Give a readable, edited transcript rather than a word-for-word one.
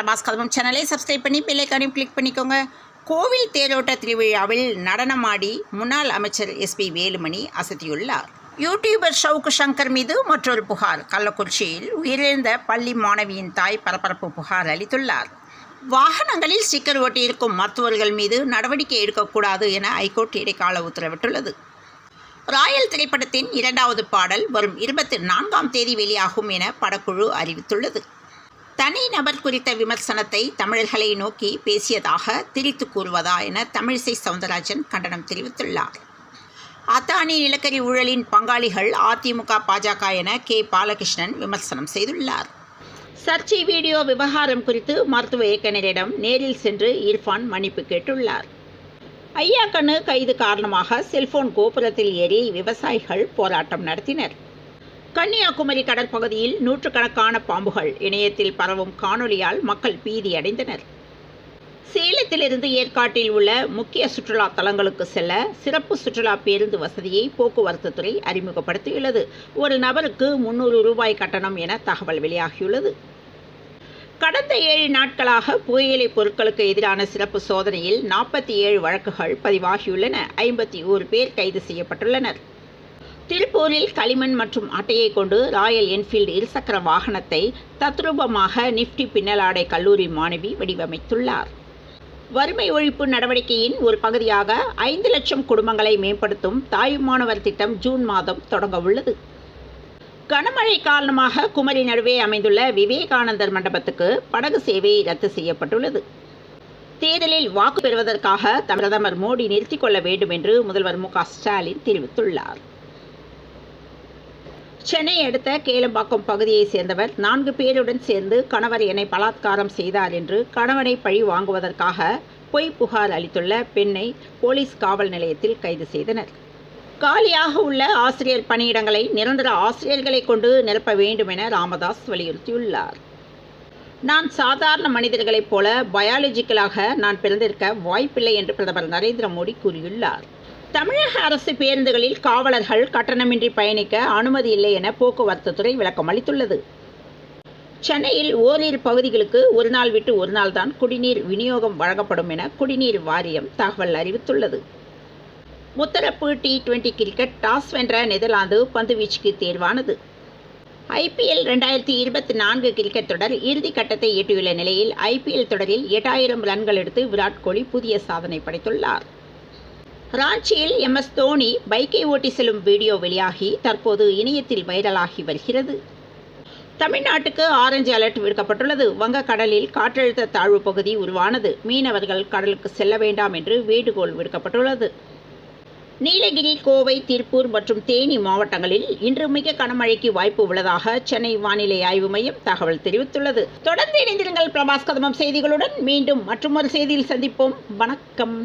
பிரபாஸ் கதவம் சேனலை சப்ஸ்கிரைப் பண்ணி bell ஐகானையும் click பண்ணிக்கோங்க. கோவில் தேரோட்ட திருவிழாவில் நடனமாடி முன்னாள் அமைச்சர் எஸ்பி வேலுமணி அசத்தியுள்ளார். யூடியூபர் ஷவுக்கு சங்கர் மீது மற்றொரு புகார். கள்ளக்குறிச்சியில் உயிரிழந்த பள்ளி மாணவியின் தாய் பரபரப்பு புகார் அளித்துள்ளார். வாகனங்களில் ஸ்டிக்கர் ஒட்டியிருக்கும் மருத்துவர்கள் மீது நடவடிக்கை எடுக்கக்கூடாது என ஐகோர்ட் இடைக்கால உத்தரவிட்டுள்ளது. ராயல் திரைப்படத்தின் 2வது பாடல் வரும் 24ஆம் தேதி வெளியாகும் என படக்குழு அறிவித்துள்ளது. தனிநபர் குறித்த விமர்சனத்தை தமிழர்களை நோக்கி பேசியதாக திரித்து கூறுவதா என தமிழிசை சவுந்தரராஜன் கண்டனம் தெரிவித்துள்ளார். அத்தானி நிலக்கரி ஊழலின் பங்காளிகள் அதிமுக, பாஜக என கே. பாலகிருஷ்ணன் விமர்சனம் செய்துள்ளார். சர்ச்சை வீடியோ விவகாரம் குறித்து மருத்துவ இயக்குநரிடம் நேரில் சென்று இர்ஃபான் மன்னிப்பு கேட்டுள்ளார். ஐயாக்கண்ணு கைது காரணமாக செல்போன் கோபுரத்தில் ஏறி விவசாயிகள் போராட்டம் நடத்தினர். கன்னியாகுமரி கடற்பகுதியில் நூற்றுக்கணக்கான பாம்புகள் இணையத்தில் பரவும் காணொலியால் மக்கள் பீதியடைந்தனர். சேலத்திலிருந்து ஏற்காட்டில் உள்ள முக்கிய சுற்றுலா தலங்களுக்கு செல்ல சிறப்பு சுற்றுலா பேருந்து வசதியை போக்குவரத்து துறை அறிமுகப்படுத்தியுள்ளது. ஒரு நபருக்கு 300 ரூபாய் கட்டணம் என தகவல் வெளியாகியுள்ளது. கடந்த 7 நாட்களாக புகையிலை பொருட்களுக்கு எதிரான சிறப்பு சோதனையில் 47 வழக்குகள் பதிவாகியுள்ளன. 51 பேர் கைது செய்யப்பட்டுள்ளனர். திருப்பூரில் களிமண் மற்றும் அட்டையை கொண்டு ராயல் என்ஃபீல்டு இருசக்கர வாகனத்தை தத்ரூபமாக நிஃப்டி பின்னலாடை கல்லூரி மாணவி வடிவமைத்துள்ளார். வறுமை ஒழிப்பு நடவடிக்கையின் ஒரு பகுதியாக 5 லட்சம் குடும்பங்களை மேம்படுத்தும் தாயுமானவர் திட்டம் ஜூன் மாதம் தொடங்க உள்ளது. கனமழை காரணமாக குமரி நடுவே அமைந்துள்ள விவேகானந்தர் மண்டபத்துக்கு படகு சேவை ரத்து செய்யப்பட்டுள்ளது. தேர்தலில் வாக்கு பெறுவதற்காக பிரதமர் மோடி நிறுத்திக் கொள்ள வேண்டும் என்று முதல்வர் மு.க. ஸ்டாலின் தெரிவித்துள்ளார். சென்னை அடுத்த கேளம்பாக்கம் பகுதியைச் சேர்ந்தவர் 4 பேருடன் சேர்ந்து கணவர் என்னை பலாத்காரம் செய்தார் என்று கணவனை பழி வாங்குவதற்காக பொய் புகார் அளித்துள்ள பெண்ணை போலீஸ் காவல் நிலையத்தில் கைது செய்தனர். காலியாக உள்ள ஆசிரியர் பணியிடங்களை நிரந்தர ஆசிரியர்களை கொண்டு நிரப்ப வேண்டும் என ராமதாஸ் வலியுறுத்தியுள்ளார். நான் சாதாரண மனிதர்களைப் போல பயாலஜிக்கலாக நான் பிறந்திருக்க வாய்ப்பில்லை என்று பிரதமர் நரேந்திர மோடி கூறியுள்ளார். தமிழக அரசு பேருந்துகளில் காவலர்கள் கட்டணமின்றி பயணிக்க அனுமதி இல்லை என போக்குவரத்து துறை விளக்கம் அளித்துள்ளது. சென்னையில் ஓரிரு பகுதிகளுக்கு ஒரு நாள் விட்டு ஒரு நாள் தான் குடிநீர் விநியோகம் வழங்கப்படும் என குடிநீர் வாரியம் தகவல் அறிவித்துள்ளது. முத்தரப்பு T20 கிரிக்கெட் டாஸ் வென்ற நெதர்லாந்து பந்து வீச்சுக்கு தேர்வானது. IPL 2024 கிரிக்கெட் தொடர் இறுதிக்கட்டத்தை எட்டியுள்ள நிலையில் IPL தொடரில் 8000 ரன்கள் எடுத்து விராட் கோலி புதிய சாதனை படைத்துள்ளார். ராஞ்சியில் MS தோனி பைக்கை ஓட்டி செல்லும் வீடியோ வெளியாகி தற்போது இணையத்தில் வைரலாகி வருகிறது. தமிழ்நாட்டுக்கு ஆரஞ்சு அலர்ட் விடுக்கப்பட்டுள்ளது. வங்கக்கடலில் காற்றழுத்த தாழ்வு பகுதி உருவானது. மீனவர்கள் கடலுக்கு செல்ல வேண்டாம் என்று வேண்டுகோள் விடுக்கப்பட்டுள்ளது. நீலகிரி, கோவை, திருப்பூர் மற்றும் தேனி மாவட்டங்களில் இன்று மிக கனமழைக்கு வாய்ப்பு உள்ளதாக சென்னை வானிலை ஆய்வு மையம் தகவல் தெரிவித்துள்ளது. தொடர்ந்து இணைந்திருங்கள் பிரபாஸ் கதவம் செய்திகளுடன். மீண்டும் மற்றொரு செய்தியில் சந்திப்போம். வணக்கம்.